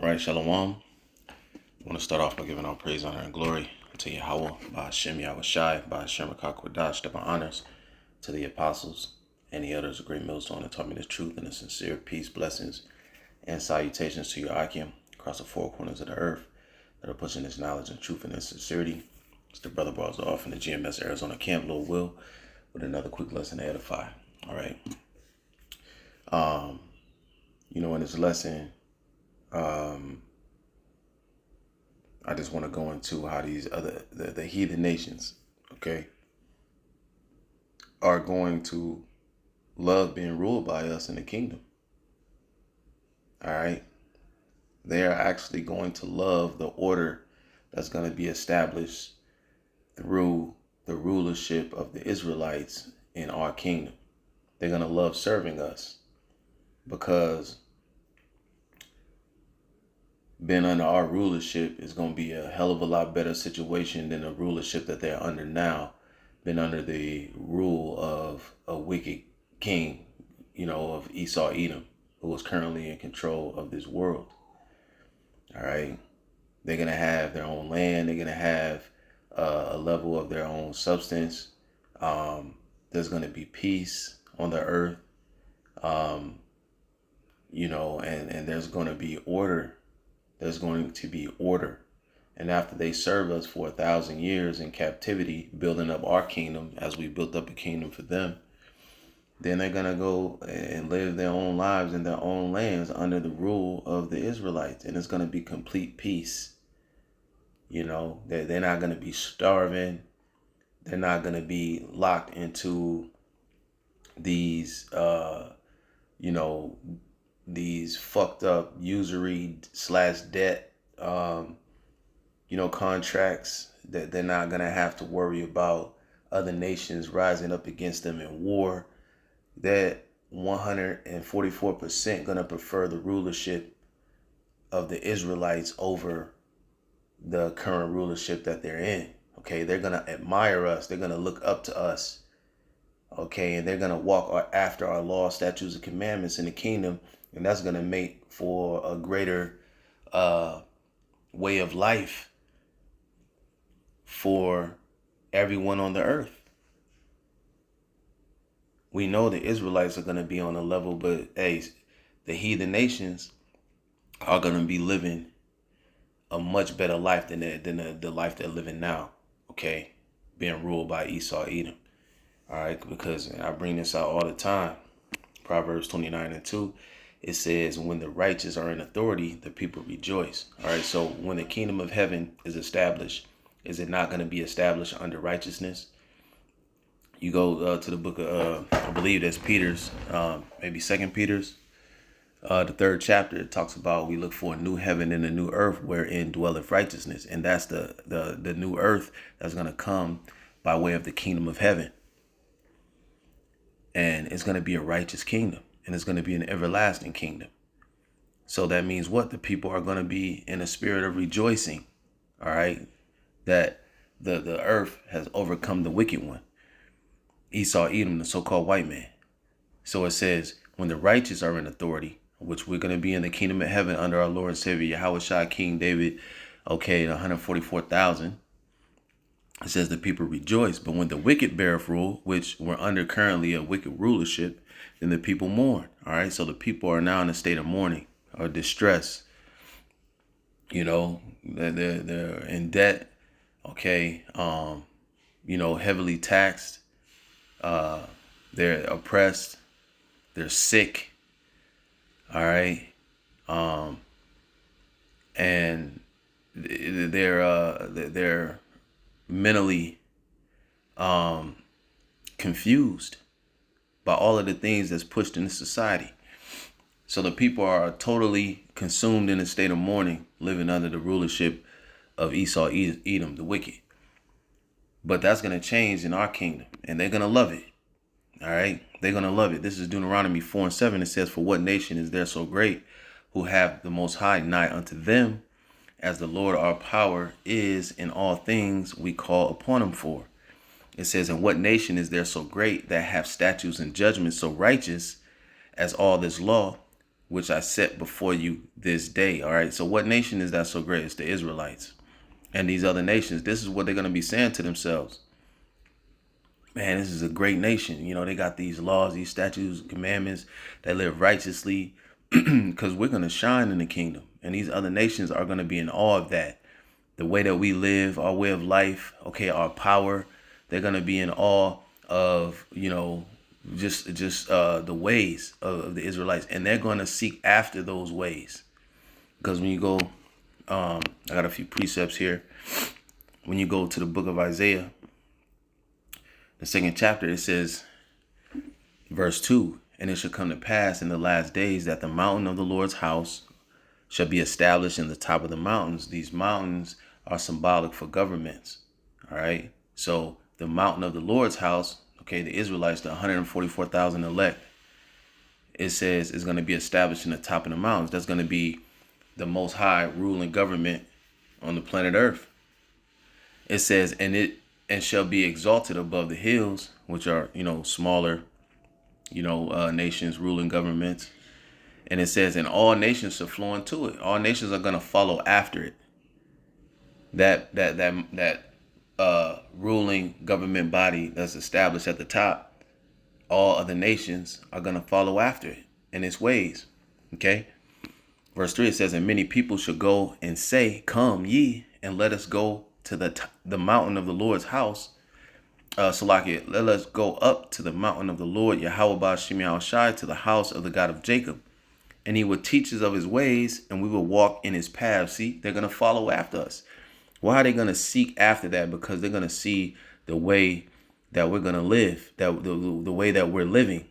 All right, Shalom. I want to start off by giving all praise, honor, and glory to Yahweh, by Hashem Yahweh Shai, by Hashem Akakwadash, double honors to the apostles and the elders of Great Millstone that taught me the truth and the sincere peace, blessings, and salutations to your Akim across the four corners of the earth that are pushing this knowledge and truth and this sincerity. It's the brother bars off in the GMS Arizona camp, Lord Will, with another quick lesson to edify. All right. In this lesson, I just want to go into how these other the heathen nations, okay, are going to love being ruled by us in the kingdom. All right. They are actually going to love the order that's going to be established through the rulership of the Israelites in our kingdom. They're going to love serving us because being under our rulership is going to be a hell of a lot better situation than the rulership that they're under now, been under the rule of a wicked king, of Esau Edom, who is currently in control of this world. All right. They're going to have their own land. They're going to have a level of their own substance. There's going to be peace on the earth, and there's going to be order. There's going to be order. And after they serve us for 1,000 years in captivity, building up our kingdom as we built up a kingdom for them, then they're going to go and live their own lives in their own lands under the rule of the Israelites. And it's going to be complete peace. They're not going to be starving. They're not going to be locked into these, these fucked up usury/debt, contracts that they're not going to have to worry about other nations rising up against them in war. That 144% going to prefer the rulership of the Israelites over the current rulership that they're in. Okay, they're going to admire us. They're going to look up to us. Okay, and they're going to walk after our law, statutes, and commandments in the kingdom. And that's going to make for a greater way of life for everyone on the earth. We know the Israelites are going to be on a level, but hey, the heathen nations are going to be living a much better life than the life they're living now. Okay, being ruled by Esau Edom. All right, because I bring this out all the time. Proverbs 29:2. It says, when the righteous are in authority, the people rejoice. All right, so when the kingdom of heaven is established, is it not going to be established under righteousness? You go to the book of, I believe that's Peter's, maybe 2 Peter's, the 3rd chapter. It talks about we look for a new heaven and a new earth wherein dwelleth righteousness. And that's the new earth that's going to come by way of the kingdom of heaven. And it's going to be a righteous kingdom. And it's going to be an everlasting kingdom. So that means what? The people are going to be in a spirit of rejoicing. All right. That the earth has overcome the wicked one. Esau Edom, the so-called white man. So it says, when the righteous are in authority, which we're going to be in the kingdom of heaven under our Lord and Savior, Yahweh Shai, King David, okay, 144,000. It says the people rejoice. But when the wicked beareth rule, which we're under currently a wicked rulership, then the people mourn. All right. So the people are now in a state of mourning or distress. They're in debt. Okay. Heavily taxed. They're oppressed. They're sick. All right. And they're mentally confused by all of the things that's pushed into society. So the people are totally consumed in a state of mourning, living under the rulership of Esau Edom, the wicked. But that's going to change in our kingdom, and they're going to love it. All right. They're going to love it. This is Deuteronomy 4:7. It says, for what nation is there so great who have the Most High nigh unto them, as the Lord our power is in all things we call upon him for. It says, and what nation is there so great that have statutes and judgments so righteous as all this law, which I set before you this day. All right. So what nation is that so great? It's the Israelites. And these other nations, this is what they're going to be saying to themselves. Man, this is a great nation. You know, they got these laws, these statutes, commandments that live righteously because we're going to shine in the kingdom. And these other nations are going to be in awe of that. The way that we live, our way of life, okay, our power, they're going to be in awe of, you know, just the ways of the Israelites. And they're going to seek after those ways. Because when you go, I got a few precepts here. When you go to the book of Isaiah, the 2nd chapter, it says, verse 2, and it shall come to pass in the last days that the mountain of the Lord's house shall be established in the top of the mountains. These mountains are symbolic for governments. All right. So the mountain of the Lord's house, okay, the Israelites, the 144,000 elect, it says is going to be established in the top of the mountains. That's going to be the most high ruling government on the planet Earth. It says, and shall be exalted above the hills, which are, you know, smaller, you know, nations, ruling governments. And it says, and all nations shall flow into it. All nations are going to follow after it. That ruling government body that's established at the top, all other nations are going to follow after it in its ways. Okay. Verse 3, it says, and many people shall go and say, come ye, and let us go to the mountain of the Lord's house. Salakia, let us go up to the mountain of the Lord, Yahweh Ba'Shem Yahushai, to the house of the God of Jacob. And he will teach us of his ways, and we will walk in his paths. See, they're going to follow after us. Why are they going to seek after that? Because they're going to see the way that we're going to live, that the way that we're living.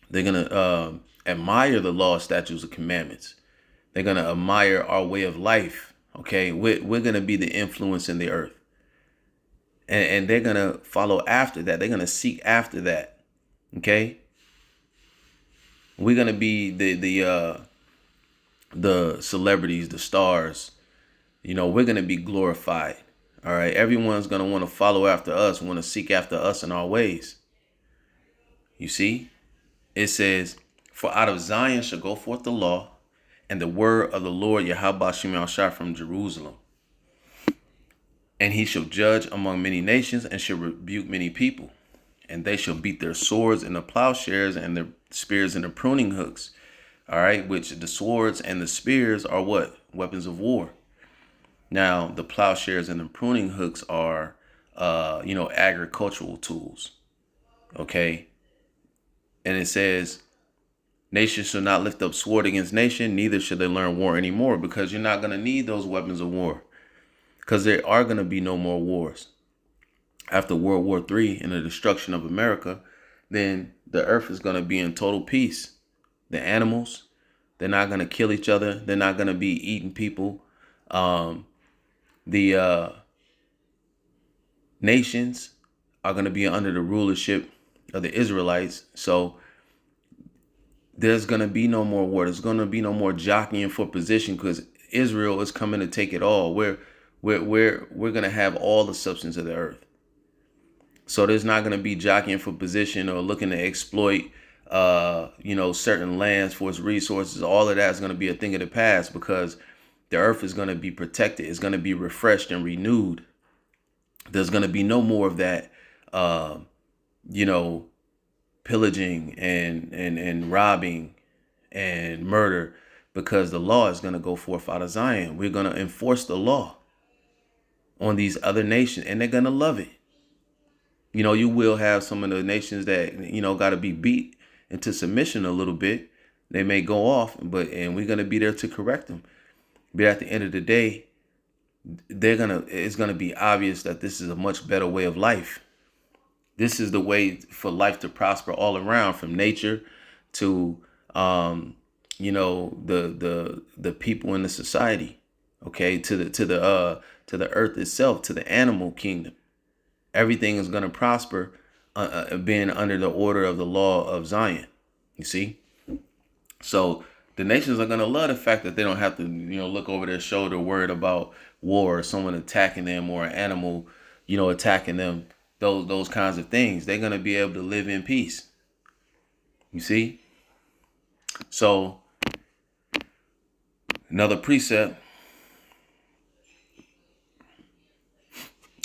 They're going to admire the law, statutes, and commandments. They're going to admire our way of life. Okay, we're going to be the influence in the earth. And they're going to follow after that. They're going to seek after that. Okay. We're going to be the celebrities, the stars. You know, we're going to be glorified. All right. Everyone's going to want to follow after us, want to seek after us in our ways. You see, it says, for out of Zion shall go forth the law and the word of the Lord Yahweh Ba'Shem Yahushai from Jerusalem. And he shall judge among many nations and shall rebuke many people. And they shall beat their swords in the plowshares and their spears in the pruning hooks. All right, which the swords and the spears are what? Weapons of war. Now, the plowshares and the pruning hooks are, you know, agricultural tools. Okay. And it says, nation shall not lift up sword against nation, neither shall they learn war anymore, because you're not going to need those weapons of war, because there are going to be no more wars. After World War III and the destruction of America, then the earth is going to be in total peace. The animals, they're not going to kill each other. They're not going to be eating people. The nations are going to be under the rulership of the Israelites. So there's going to be no more war. There's going to be no more jockeying for position, because Israel is coming to take it all. We're going to have all the substance of the earth. So there's not going to be jockeying for position or looking to exploit, you know, certain lands for its resources. All of that is going to be a thing of the past, because the earth is going to be protected. It's going to be refreshed and renewed. There's going to be no more of that, you know, pillaging and robbing and murder, because the law is going to go forth out of Zion. We're going to enforce the law on these other nations, and they're going to love it. You know, you will have some of the nations that, you know, got to be beat into submission a little bit. They may go off, and we're going to be there to correct them. But at the end of the day, it's going to be obvious that this is a much better way of life. This is the way for life to prosper all around, from nature to, you know, the people in the society. Okay, to the earth itself, to the animal kingdom. Everything is going to prosper, being under the order of the law of Zion. You see? So the nations are going to love the fact that they don't have to, you know, look over their shoulder worried about war or someone attacking them or an animal, you know, attacking them. Those kinds of things. They're going to be able to live in peace. You see? So Another precept.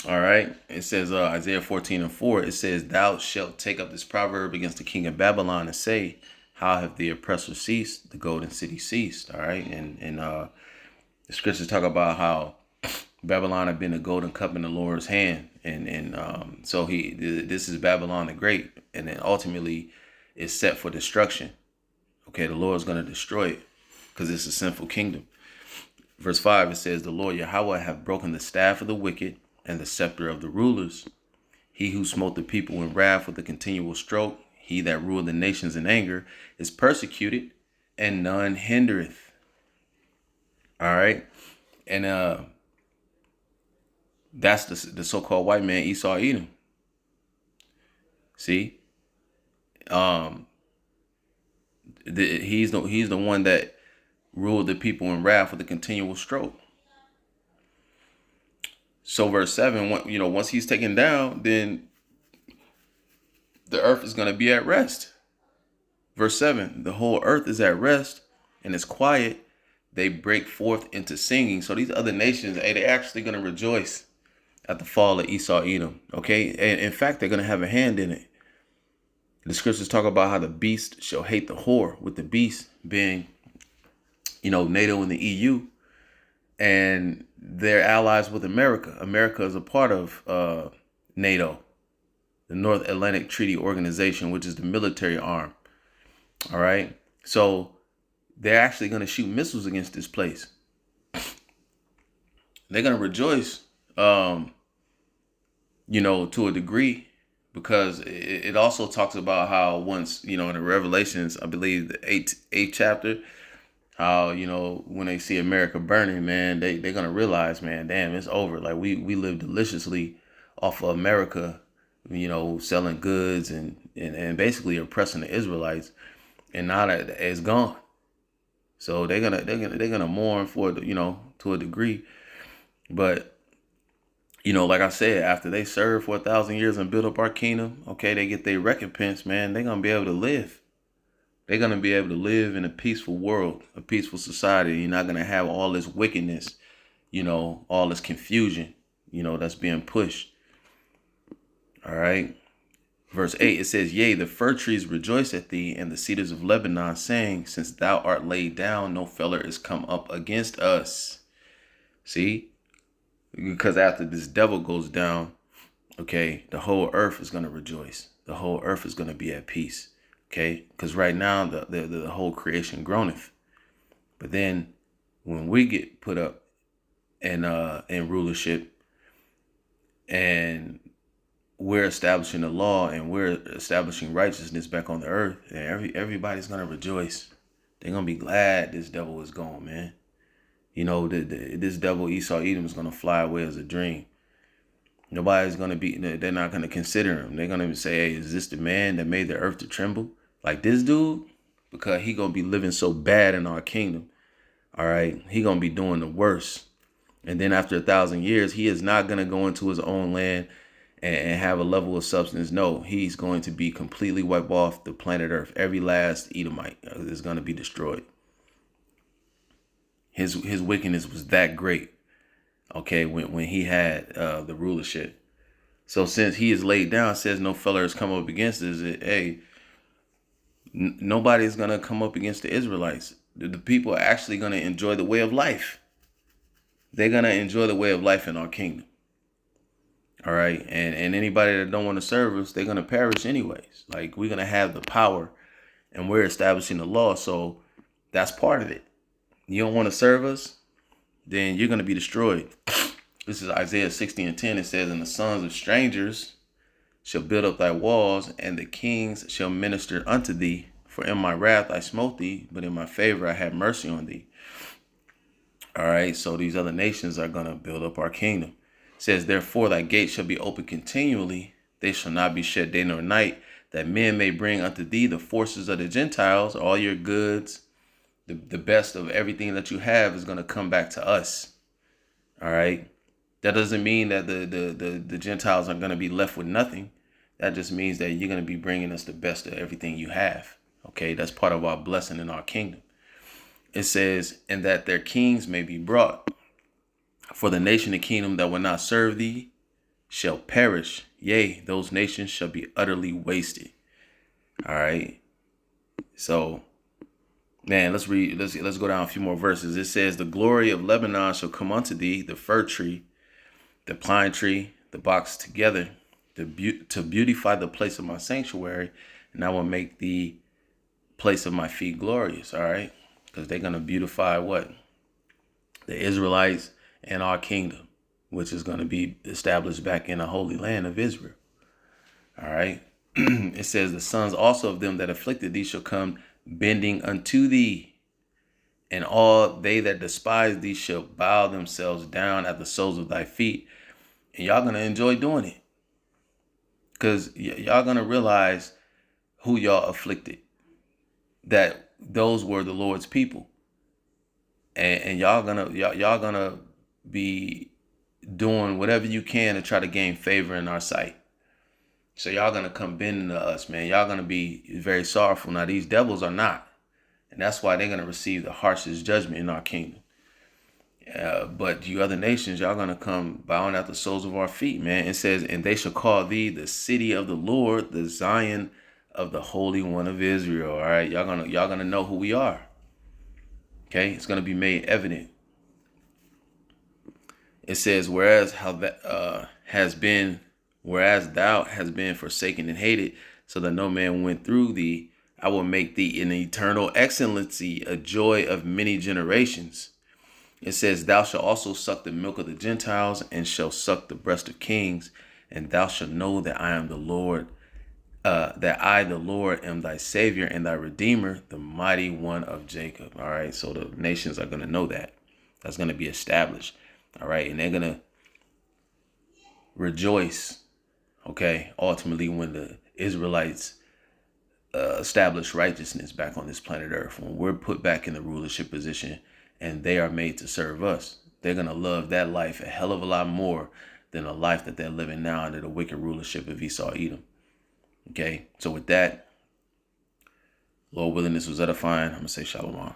All right. It says Isaiah 14:4. It says, "Thou shalt take up this proverb against the king of Babylon and say, how have the oppressor ceased? The golden city ceased." All right. And the scriptures talk about how Babylon had been a golden cup in the Lord's hand. And so this is Babylon the Great. And then ultimately it's set for destruction. Okay. The Lord's going to destroy it because it's a sinful kingdom. Verse 5, it says, "The Lord Yahweh hath broken the staff of the wicked and the scepter of the rulers. He who smote the people in wrath with a continual stroke, he that ruled the nations in anger, is persecuted, and none hindereth." All right. And that's the so-called white man, Esau, Edom. See? He's the one that ruled the people in wrath with a continual stroke. So verse 7, once he's taken down, then the earth is going to be at rest. Verse 7, "The whole earth is at rest and is quiet. They break forth into singing." So these other nations, they're actually going to rejoice at the fall of Esau, Edom. Okay. And in fact, they're going to have a hand in it. The scriptures talk about how the beast shall hate the whore, with the beast being, NATO and the EU. And they're allies with America. America is a part of NATO, the North Atlantic Treaty Organization, which is the military arm. All right. So they're actually going to shoot missiles against this place. They're going to rejoice, to a degree, because it also talks about how once, in the Revelations, I believe the eighth chapter, how, when they see America burning, man, they're going to realize, man, damn, it's over. Like we live deliciously off of America, selling goods and basically oppressing the Israelites. And now that it's gone. So they're gonna mourn for it, to a degree. But, like I said, after they serve for 1,000 years and build up our kingdom, okay, they get their recompense, man, they're gonna be able to live. They're going to be able to live in a peaceful world, a peaceful society. You're not going to have all this wickedness, all this confusion, that's being pushed. All right. Verse 8, it says, "Yea, the fir trees rejoice at thee, and the cedars of Lebanon, saying, since thou art laid down, no feller is come up against us." See, because after this devil goes down, okay, the whole earth is going to rejoice. The whole earth is going to be at peace. Okay, because right now the whole creation groaneth, but then when we get put up in rulership, and we're establishing the law and we're establishing righteousness back on the earth, and everybody's gonna rejoice. They're gonna be glad this devil is gone, man. This devil Esau Edom is gonna fly away as a dream. Nobody's gonna be. They're not gonna consider him. They're gonna say, "Hey, is this the man that made the earth to tremble? Like this dude?" Because he gonna be living so bad in our kingdom. All right, he gonna be doing the worst. And then after 1,000 years, he is not gonna go into his own land and have a level of substance. No, he's going to be completely wiped off the planet Earth. Every last Edomite is gonna be destroyed. His wickedness was that great. Okay, when he had the rulership. So since he is laid down, says no feller has come up against us. Hey, nobody's gonna come up against the Israelites. The people are actually gonna enjoy the way of life. They're gonna enjoy the way of life in our kingdom. All right, and anybody that don't want to serve us, they're gonna perish anyways. Like we're gonna have the power, and we're establishing the law. So that's part of it. You don't want to serve us, then you're gonna be destroyed. This is Isaiah 60:10. It says, "And the sons of strangers shall build up thy walls, and the kings shall minister unto thee. For in my wrath I smote thee, but in my favor I had mercy on thee." All right, so these other nations are going to build up our kingdom. It says, "Therefore thy gates shall be open continually. They shall not be shut day nor night, that men may bring unto thee the forces of the Gentiles." All your goods, the best of everything that you have is going to come back to us. All right. That doesn't mean that the Gentiles are going to be left with nothing. That just means that you're going to be bringing us the best of everything you have. Okay, that's part of our blessing in our kingdom. It says, and that their kings may be brought. For the nation and kingdom that will not serve thee shall perish. Yea, those nations shall be utterly wasted. All right. So, man, let's read. Let's go down a few more verses. It says, the glory of Lebanon shall come unto thee, the fir tree, the pine tree, the box together, to beautify the place of my sanctuary, and I will make the place of my feet glorious. All right, because they're gonna beautify what? The Israelites and our kingdom, which is going to be established back in the holy land of Israel. All right. It says, the sons also of them that afflicted thee shall come bending unto thee, and all they that despise thee shall bow themselves down at the soles of thy feet. And y'all going to enjoy doing it, because y'all going to realize who y'all afflicted, that those were the Lord's people. And y'all gonna be doing whatever you can to try to gain favor in our sight. So y'all gonna come bending to us, man. Y'all gonna be very sorrowful. Now these devils are not, and that's why they're gonna receive the harshest judgment in our kingdom. But you other nations, y'all gonna come bowing at the soles of our feet, man. It says, and they shall call thee the city of the Lord, the Zion of the Holy One of Israel. All right, y'all gonna know who we are. Okay, it's going to be made evident. It says, whereas thou hast been forsaken and hated, so that no man went through thee, I will make thee an eternal excellency, a joy of many generations. It says, thou shalt also suck the milk of the Gentiles, and shall suck the breast of kings, and thou shalt know that I am the Lord, that I, the Lord, am thy Savior and thy Redeemer, the mighty one of Jacob. All right. So the nations are going to know that. That's going to be established. All right. And they're going to rejoice. Okay. Ultimately, when the Israelites establish righteousness back on this planet Earth, when we're put back in the rulership position and they are made to serve us, they're going to love that life a hell of a lot more than the life that they're living now under the wicked rulership of Esau, Edom. Okay, so with that, Lord willing, this was edifying. I'm going to say shalom.